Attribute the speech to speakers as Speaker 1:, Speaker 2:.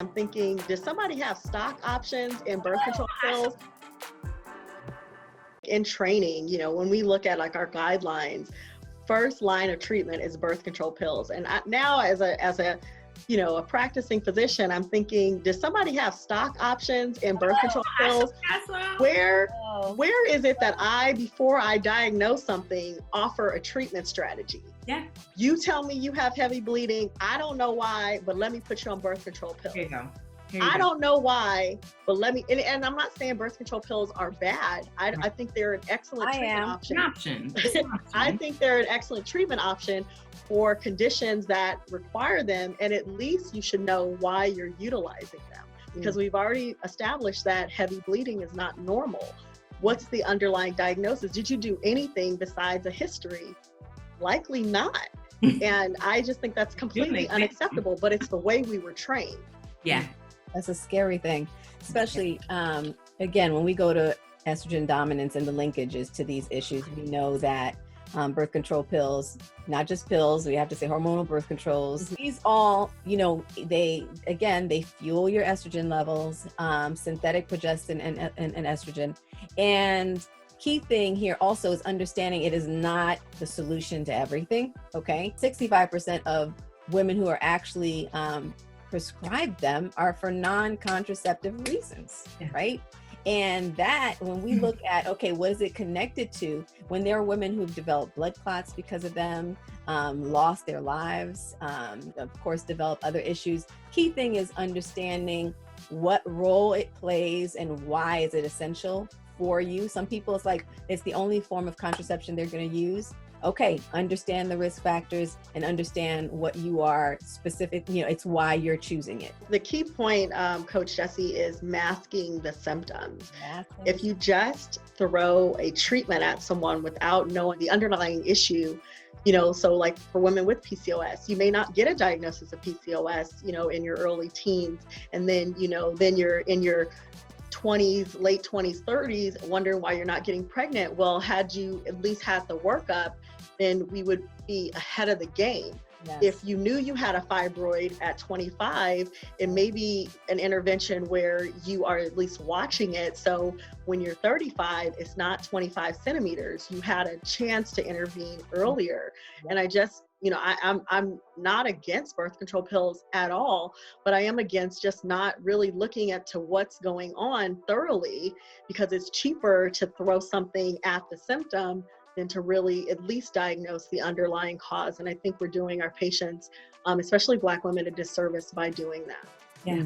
Speaker 1: I'm thinking, does somebody have stock options in birth control pills? In training, when we look at like our guidelines, first line of treatment is birth control pills. And now as a practicing physician, I'm thinking, does somebody have stock options in birth control pills? Where is it that before I diagnose something, offer a treatment strategy?
Speaker 2: Yeah.
Speaker 1: You tell me you have heavy bleeding. I don't know why, but let me put you on birth control pills.
Speaker 2: Here you go.
Speaker 1: I don't know why, but and I'm not saying birth control pills are bad. I think they're an excellent treatment option. I think they're an excellent treatment option for conditions that require them, and at least you should know why you're utilizing them, because we've already established that heavy bleeding is not normal. What's the underlying diagnosis? Did you do anything besides a history? Likely not. And I just think that's completely unacceptable, but it's the way we were trained.
Speaker 2: Yeah.
Speaker 3: That's a scary thing, especially, again, when we go to estrogen dominance and the linkages to these issues, we know that birth control pills, not just pills, we have to say hormonal birth controls, these all, they fuel your estrogen levels, synthetic progestin and estrogen. And key thing here also is understanding it is not the solution to everything, okay? 65% of women who are actually prescribed them are for non-contraceptive reasons, right? And that, when we look at, okay, what is it connected to? When there are women who've developed blood clots because of them, lost their lives, of course, developed other issues. Key thing is understanding what role it plays and why is it essential for you. Some people, it's like, it's the only form of contraception they're going to use. Okay, understand the risk factors and understand what you are specific, it's why you're choosing it.
Speaker 1: The key point, Coach Jessie, is masking the symptoms. If you just throw a treatment at someone without knowing the underlying issue, so like for women with PCOS, you may not get a diagnosis of PCOS, in your early teens. And then, then you're in your 20s, late 20s, 30s, wondering why you're not getting pregnant. Well, had you at least had the workup, then we would be ahead of the game.
Speaker 3: Yes.
Speaker 1: If you knew you had a fibroid at 25, it may be an intervention where you are at least watching it. So when you're 35, it's not 25 centimeters. You had a chance to intervene earlier. And I just, I'm not against birth control pills at all, but I am against just not really looking to what's going on thoroughly, because it's cheaper to throw something at the symptom than to really at least diagnose the underlying cause. And I think we're doing our patients, especially Black women, a disservice by doing that.
Speaker 2: Yeah.